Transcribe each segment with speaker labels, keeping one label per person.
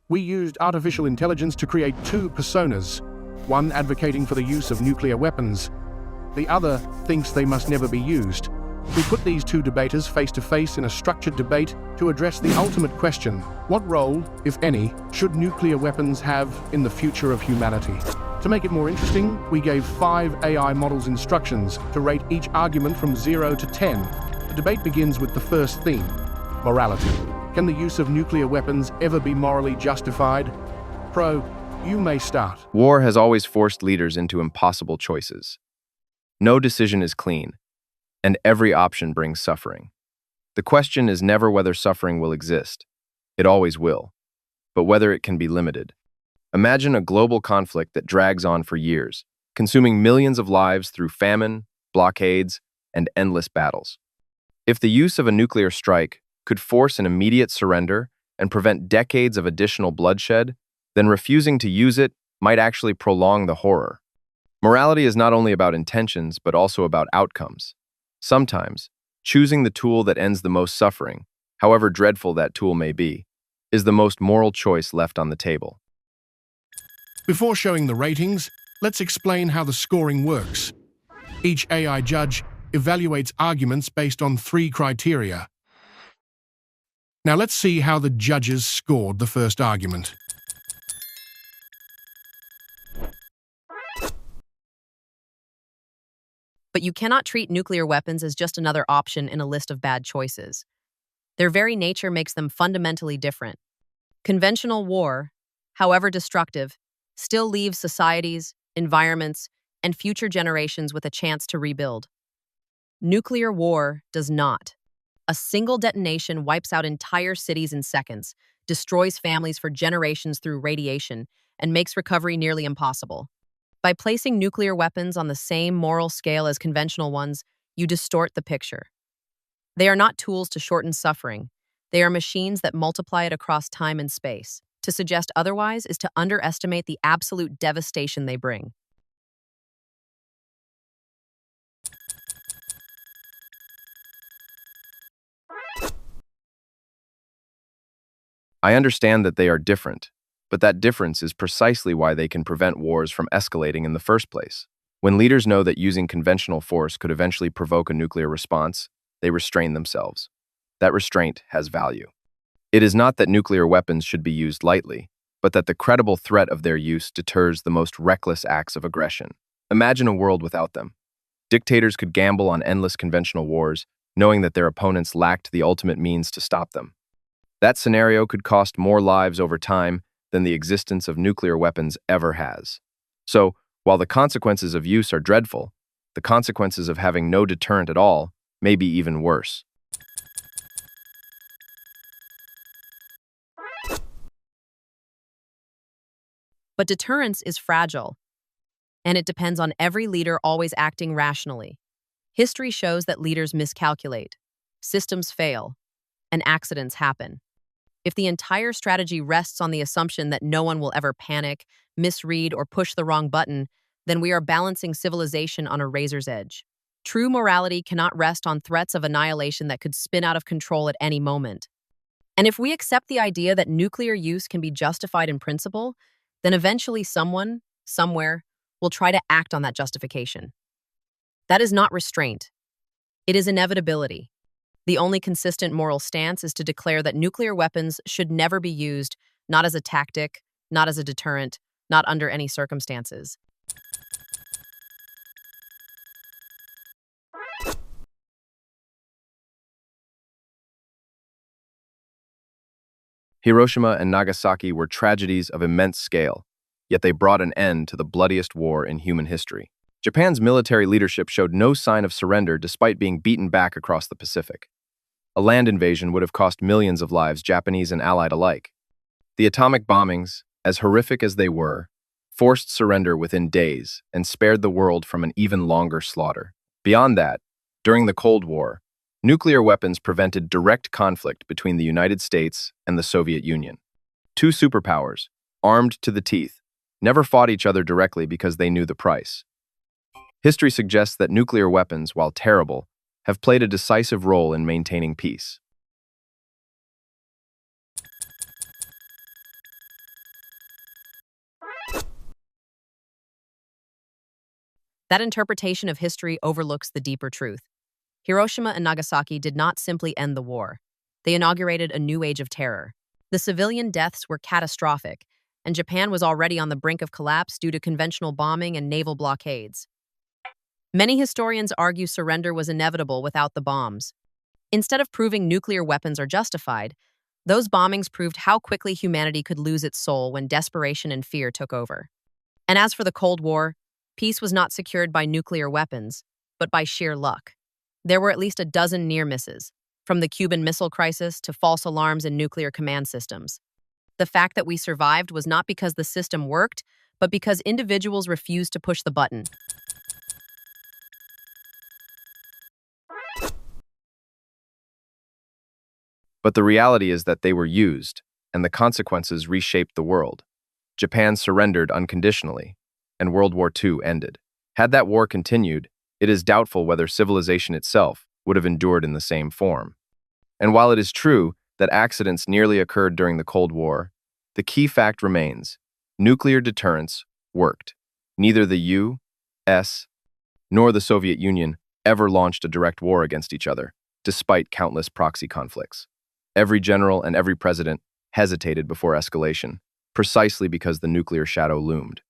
Speaker 1: We used artificial intelligence to create two personas, one advocating for the use of nuclear weapons. The other thinks they must never be used. We put these two debaters face to face in a structured debate to address the ultimate question: what role, if any, should nuclear weapons have in the future of humanity? To make it more interesting, we gave 5 AI models instructions to rate each argument from 0 to 10. The debate begins with the first theme: morality. Can the use of nuclear weapons ever be morally justified? Pro, you may start.
Speaker 2: War has always forced leaders into impossible choices. No decision is clean, and every option brings suffering. The question is never whether suffering will exist. It always will, but whether it can be limited. Imagine a global conflict that drags on for years, consuming millions of lives through famine, blockades, and endless battles. If the use of a nuclear strike could force an immediate surrender and prevent decades of additional bloodshed, then refusing to use it might actually prolong the horror. Morality is not only about intentions, but also about outcomes. Sometimes, choosing the tool that ends the most suffering, however dreadful that tool may be, is the most moral choice left on the table.
Speaker 1: Before showing the ratings, let's explain how the scoring works. Each AI judge evaluates arguments based on 3 criteria. Now let's see how the judges scored the first argument.
Speaker 3: But you cannot treat nuclear weapons as just another option in a list of bad choices. Their very nature makes them fundamentally different. Conventional war, however destructive, still leaves societies, environments, and future generations with a chance to rebuild. Nuclear war does not. A single detonation wipes out entire cities in seconds, destroys families for generations through radiation, and makes recovery nearly impossible. By placing nuclear weapons on the same moral scale as conventional ones, you distort the picture. They are not tools to shorten suffering. They are machines that multiply it across time and space. To suggest otherwise is to underestimate the absolute devastation they bring.
Speaker 2: I understand that they are different, but that difference is precisely why they can prevent wars from escalating in the first place. When leaders know that using conventional force could eventually provoke a nuclear response, they restrain themselves. That restraint has value. It is not that nuclear weapons should be used lightly, but that the credible threat of their use deters the most reckless acts of aggression. Imagine a world without them. Dictators could gamble on endless conventional wars, knowing that their opponents lacked the ultimate means to stop them. That scenario could cost more lives over time than the existence of nuclear weapons ever has. So, while the consequences of use are dreadful, the consequences of having no deterrent at all may be even worse.
Speaker 3: But deterrence is fragile, and it depends on every leader always acting rationally. History shows that leaders miscalculate, systems fail, and accidents happen. If the entire strategy rests on the assumption that no one will ever panic, misread, or push the wrong button, then we are balancing civilization on a razor's edge. True morality cannot rest on threats of annihilation that could spin out of control at any moment. And if we accept the idea that nuclear use can be justified in principle, then eventually someone, somewhere, will try to act on that justification. That is not restraint. It is inevitability. The only consistent moral stance is to declare that nuclear weapons should never be used, not as a tactic, not as a deterrent, not under any circumstances.
Speaker 2: Hiroshima and Nagasaki were tragedies of immense scale, yet they brought an end to the bloodiest war in human history. Japan's military leadership showed no sign of surrender despite being beaten back across the Pacific. A land invasion would have cost millions of lives, Japanese and Allied alike. The atomic bombings, as horrific as they were, forced surrender within days and spared the world from an even longer slaughter. Beyond that, during the Cold War, nuclear weapons prevented direct conflict between the United States and the Soviet Union. Two superpowers, armed to the teeth, never fought each other directly because they knew the price. History suggests that nuclear weapons, while terrible, have played a decisive role in maintaining peace.
Speaker 3: That interpretation of history overlooks the deeper truth. Hiroshima and Nagasaki did not simply end the war. They inaugurated a new age of terror. The civilian deaths were catastrophic, and Japan was already on the brink of collapse due to conventional bombing and naval blockades. Many historians argue surrender was inevitable without the bombs. Instead of proving nuclear weapons are justified, those bombings proved how quickly humanity could lose its soul when desperation and fear took over. And as for the Cold War, peace was not secured by nuclear weapons, but by sheer luck. There were at least a dozen near misses, from the Cuban Missile Crisis to false alarms in nuclear command systems. The fact that we survived was not because the system worked, but because individuals refused to push the button.
Speaker 2: But the reality is that they were used, and the consequences reshaped the world. Japan surrendered unconditionally, and World War II ended. Had that war continued, it is doubtful whether civilization itself would have endured in the same form. And while it is true that accidents nearly occurred during the Cold War, the key fact remains: nuclear deterrence worked. Neither the U.S. nor the Soviet Union ever launched a direct war against each other, despite countless proxy conflicts. Every general and every president hesitated before escalation, precisely because the nuclear shadow loomed.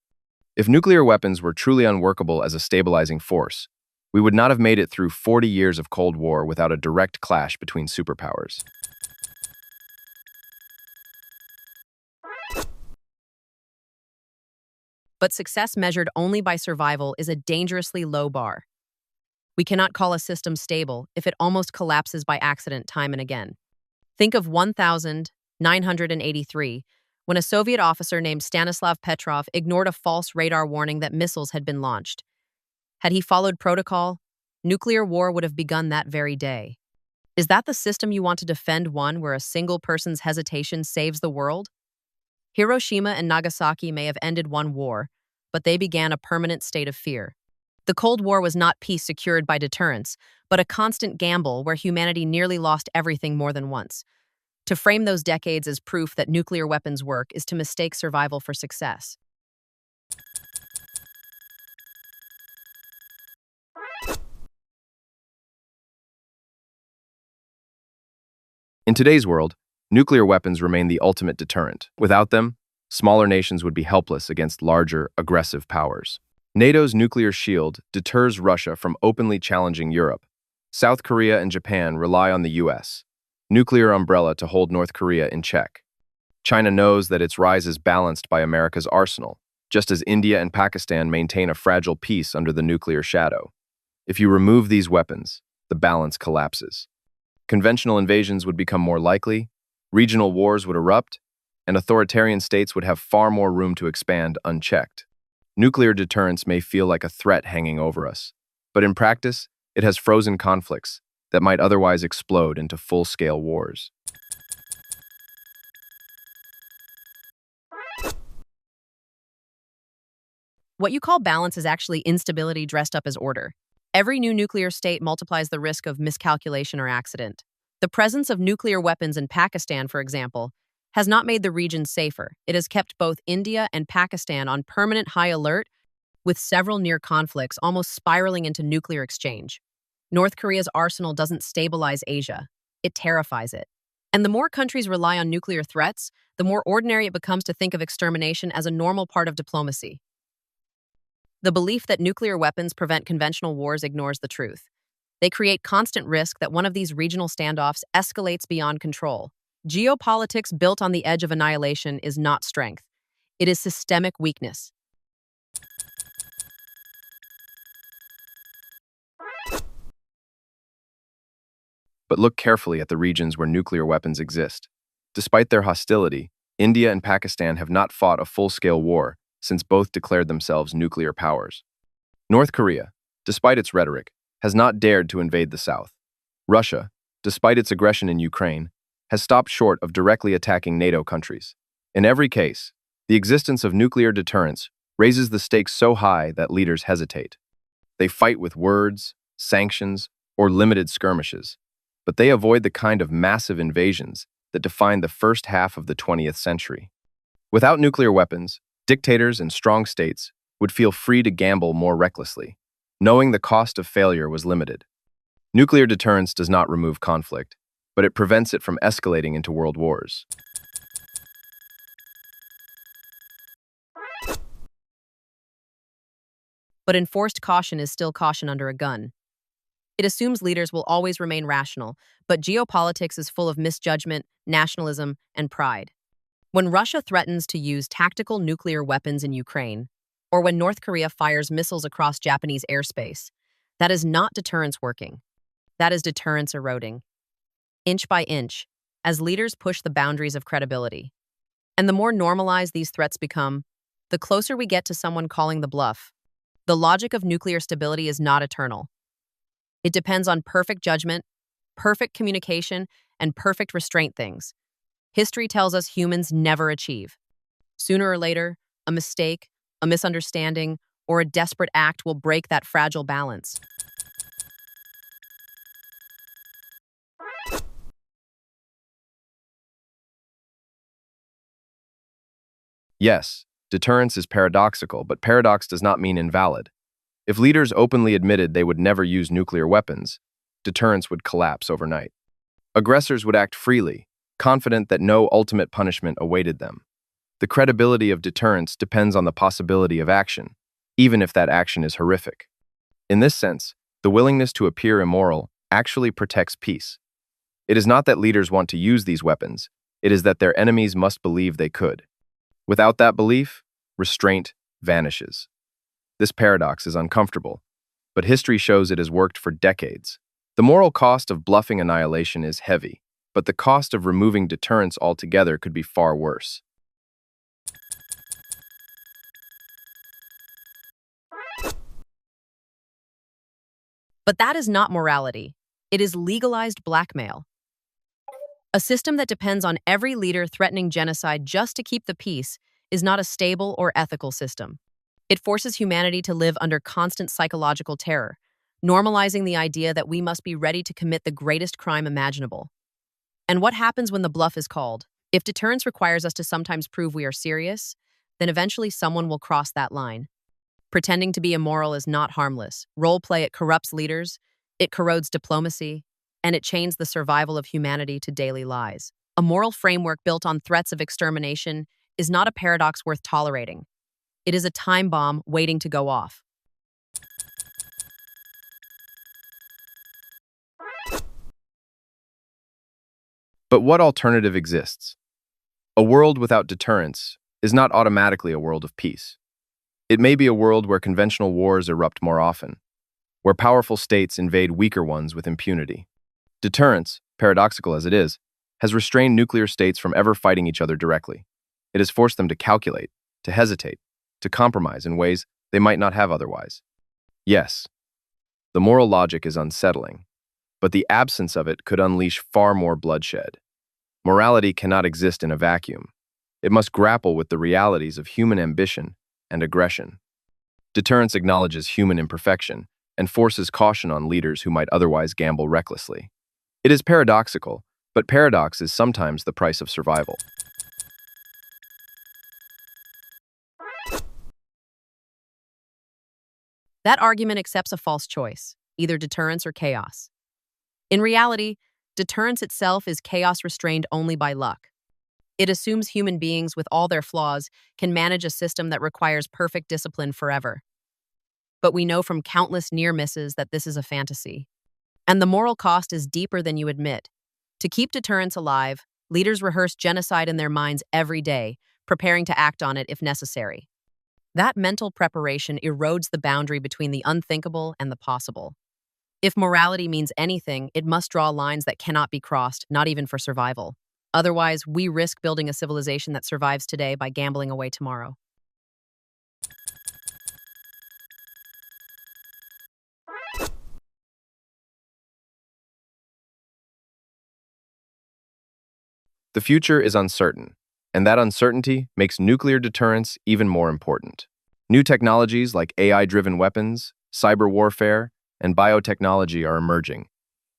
Speaker 2: If nuclear weapons were truly unworkable as a stabilizing force, we would not have made it through 40 years of Cold War without a direct clash between superpowers.
Speaker 3: But success measured only by survival is a dangerously low bar. We cannot call a system stable if it almost collapses by accident time and again. Think of 1983, when a Soviet officer named Stanislav Petrov ignored a false radar warning that missiles had been launched. Had he followed protocol, nuclear war would have begun that very day. Is that the system you want to defend, one where a single person's hesitation saves the world? Hiroshima and Nagasaki may have ended one war, but they began a permanent state of fear. The Cold War was not peace secured by deterrence, but a constant gamble where humanity nearly lost everything more than once. To frame those decades as proof that nuclear weapons work is to mistake survival for success.
Speaker 2: In today's world, nuclear weapons remain the ultimate deterrent. Without them, smaller nations would be helpless against larger, aggressive powers. NATO's nuclear shield deters Russia from openly challenging Europe. South Korea and Japan rely on the U.S. nuclear umbrella to hold North Korea in check. China knows that its rise is balanced by America's arsenal, just as India and Pakistan maintain a fragile peace under the nuclear shadow. If you remove these weapons, the balance collapses. Conventional invasions would become more likely, regional wars would erupt, and authoritarian states would have far more room to expand unchecked. Nuclear deterrence may feel like a threat hanging over us, but in practice, it has frozen conflicts that might otherwise explode into full-scale wars.
Speaker 3: What you call balance is actually instability dressed up as order. Every new nuclear state multiplies the risk of miscalculation or accident. The presence of nuclear weapons in Pakistan, for example, has not made the region safer. It has kept both India and Pakistan on permanent high alert, with several near conflicts almost spiraling into nuclear exchange. North Korea's arsenal doesn't stabilize Asia. It terrifies it. And the more countries rely on nuclear threats, the more ordinary it becomes to think of extermination as a normal part of diplomacy. The belief that nuclear weapons prevent conventional wars ignores the truth. They create constant risk that one of these regional standoffs escalates beyond control. Geopolitics built on the edge of annihilation is not strength. It is systemic weakness.
Speaker 2: But look carefully at the regions where nuclear weapons exist. Despite their hostility, India and Pakistan have not fought a full-scale war since both declared themselves nuclear powers. North Korea, despite its rhetoric, has not dared to invade the South. Russia, despite its aggression in Ukraine, has stopped short of directly attacking NATO countries. In every case, the existence of nuclear deterrence raises the stakes so high that leaders hesitate. They fight with words, sanctions, or limited skirmishes, but they avoid the kind of massive invasions that defined the first half of the 20th century. Without nuclear weapons, dictators and strong states would feel free to gamble more recklessly. knowing the cost of failure was limited. Nuclear deterrence does not remove conflict, but it prevents it from escalating into world wars.
Speaker 3: But enforced caution is still caution under a gun. It assumes leaders will always remain rational, but geopolitics is full of misjudgment, nationalism, and pride. When Russia threatens to use tactical nuclear weapons in Ukraine, or when North Korea fires missiles across Japanese airspace, that is not deterrence working. That is deterrence eroding, inch by inch, as leaders push the boundaries of credibility. And the more normalized these threats become, the closer we get to someone calling the bluff. The logic of nuclear stability is not eternal. It depends on perfect judgment, perfect communication, and perfect restraint things. History tells us humans never achieve. Sooner or later, a mistake, a misunderstanding, or a desperate act will break that fragile balance.
Speaker 2: Yes, deterrence is paradoxical, but paradox does not mean invalid. If leaders openly admitted they would never use nuclear weapons, deterrence would collapse overnight. Aggressors would act freely, confident that no ultimate punishment awaited them. The credibility of deterrence depends on the possibility of action, even if that action is horrific. In this sense, the willingness to appear immoral actually protects peace. It is not that leaders want to use these weapons, it is that their enemies must believe they could. Without that belief, restraint vanishes. This paradox is uncomfortable, but history shows it has worked for decades. The moral cost of bluffing annihilation is heavy, but the cost of removing deterrence altogether could be far worse.
Speaker 3: But that is not morality. It is legalized blackmail. A system that depends on every leader threatening genocide just to keep the peace is not a stable or ethical system. It forces humanity to live under constant psychological terror, normalizing the idea that we must be ready to commit the greatest crime imaginable. And what happens when the bluff is called? If deterrence requires us to sometimes prove we are serious, then eventually someone will cross that line. Pretending to be immoral is not harmless. Role play, it corrupts leaders, it corrodes diplomacy, and it chains the survival of humanity to daily lies. A moral framework built on threats of extermination is not a paradox worth tolerating. It is a time bomb waiting to go off.
Speaker 2: But what alternative exists? A world without deterrence is not automatically a world of peace. It may be a world where conventional wars erupt more often, where powerful states invade weaker ones with impunity. Deterrence, paradoxical as it is, has restrained nuclear states from ever fighting each other directly. It has forced them to calculate, to hesitate, to compromise in ways they might not have otherwise. Yes, the moral logic is unsettling, but the absence of it could unleash far more bloodshed. Morality cannot exist in a vacuum. It must grapple with the realities of human ambition and aggression. Deterrence acknowledges human imperfection and forces caution on leaders who might otherwise gamble recklessly. It is paradoxical, but paradox is sometimes the price of survival.
Speaker 3: That argument accepts a false choice, either deterrence or chaos. In reality, deterrence itself is chaos restrained only by luck. It assumes human beings, with all their flaws, can manage a system that requires perfect discipline forever. But we know from countless near misses that this is a fantasy. And the moral cost is deeper than you admit. To keep deterrence alive, leaders rehearse genocide in their minds every day, preparing to act on it if necessary. That mental preparation erodes the boundary between the unthinkable and the possible. If morality means anything, it must draw lines that cannot be crossed, not even for survival. Otherwise, we risk building a civilization that survives today by gambling away tomorrow.
Speaker 2: The future is uncertain, and that uncertainty makes nuclear deterrence even more important. New technologies like AI-driven weapons, cyber warfare, and biotechnology are emerging,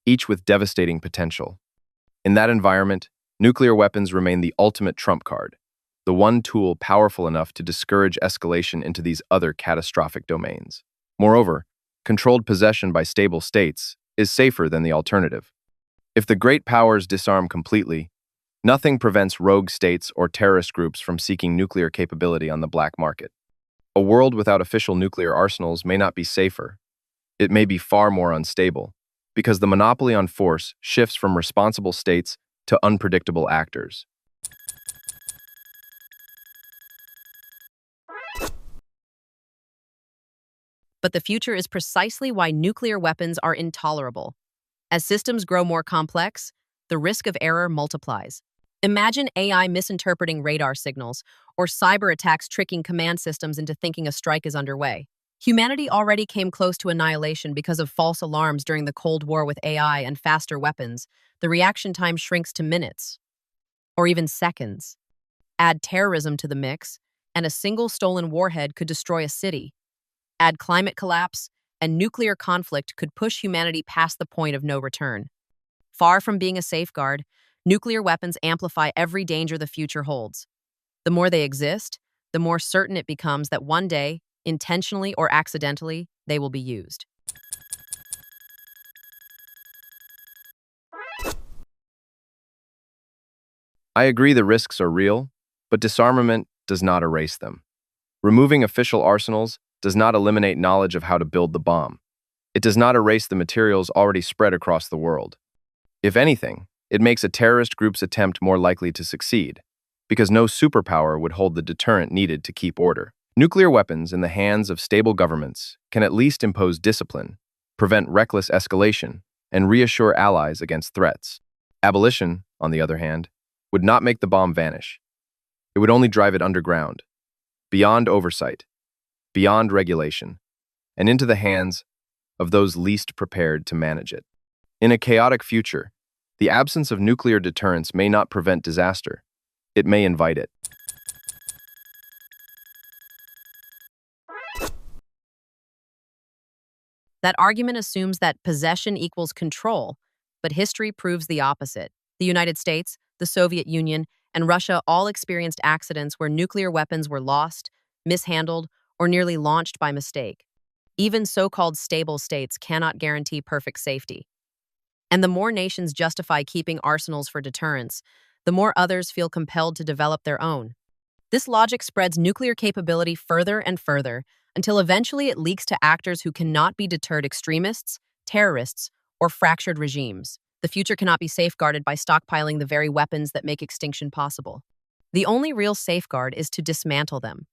Speaker 2: each with devastating potential. In that environment, nuclear weapons remain the ultimate trump card, the one tool powerful enough to discourage escalation into these other catastrophic domains. Moreover, Controlled possession by stable states is safer than the alternative. If the great powers disarm completely, nothing prevents rogue states or terrorist groups from seeking nuclear capability on the black market. A world without official nuclear arsenals may not be safer. It may be far more unstable, because the monopoly on force shifts from responsible states to unpredictable actors.
Speaker 3: But the future is precisely why nuclear weapons are intolerable. As systems grow more complex, the risk of error multiplies. Imagine AI misinterpreting radar signals or cyber attacks tricking command systems into thinking a strike is underway. Humanity already came close to annihilation because of false alarms during the Cold War with AI and faster weapons. The reaction time shrinks to minutes, or even seconds. Add terrorism to the mix, and a single stolen warhead could destroy a city. Add climate collapse, and nuclear conflict could push humanity past the point of no return. Far from being a safeguard, nuclear weapons amplify every danger the future holds. The more they exist, the more certain it becomes that one day, intentionally or accidentally, they will be used.
Speaker 2: I agree the risks are real, but disarmament does not erase them. Removing official arsenals does not eliminate knowledge of how to build the bomb. It does not erase the materials already spread across the world. If anything, it makes a terrorist group's attempt more likely to succeed, because no superpower would hold the deterrent needed to keep order. Nuclear weapons in the hands of stable governments can at least impose discipline, prevent reckless escalation, and reassure allies against threats. Abolition, on the other hand, would not make the bomb vanish. It would only drive it underground, beyond oversight, beyond regulation, and into the hands of those least prepared to manage it. In a chaotic future, the absence of nuclear deterrence may not prevent disaster. It may invite it.
Speaker 3: That argument assumes that possession equals control, but history proves the opposite. The United States, the Soviet Union, and Russia all experienced accidents where nuclear weapons were lost, mishandled, or nearly launched by mistake. Even so-called stable states cannot guarantee perfect safety. And the more nations justify keeping arsenals for deterrence, the more others feel compelled to develop their own. This logic spreads nuclear capability further and further until eventually it leaks to actors who cannot be deterred: extremists, terrorists, or fractured regimes. The future cannot be safeguarded by stockpiling the very weapons that make extinction possible. The only real safeguard is to dismantle them,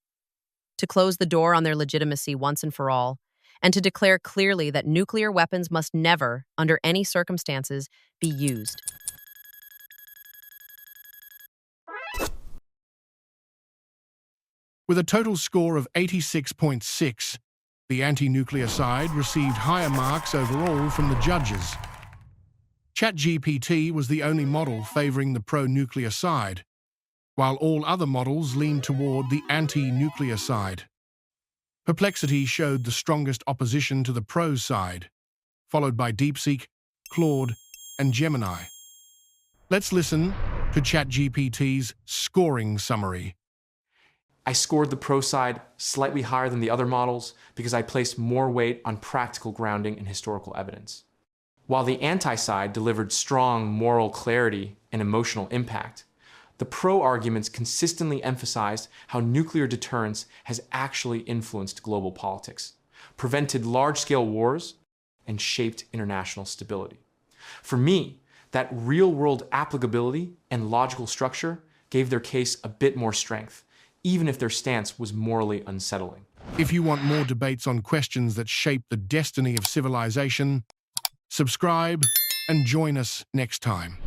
Speaker 3: to close the door on their legitimacy once and for all, and to declare clearly that nuclear weapons must never, under any circumstances, be used.
Speaker 1: With a total score of 86.6, the anti-nuclear side received higher marks overall from the judges. ChatGPT was the only model favoring the pro-nuclear side, while all other models leaned toward the anti-nuclear side. Perplexity showed the strongest opposition to the pro side, followed by DeepSeek, Claude, and Gemini. Let's listen to ChatGPT's scoring summary.
Speaker 4: I scored the pro side slightly higher than the other models because I placed more weight on practical grounding and historical evidence. While the anti-side delivered strong moral clarity and emotional impact, the pro arguments consistently emphasized how nuclear deterrence has actually influenced global politics, prevented large-scale wars, and shaped international stability. For me, that real-world applicability and logical structure gave their case a bit more strength, even if their stance was morally unsettling.
Speaker 1: If you want more debates on questions that shape the destiny of civilization, subscribe and join us next time.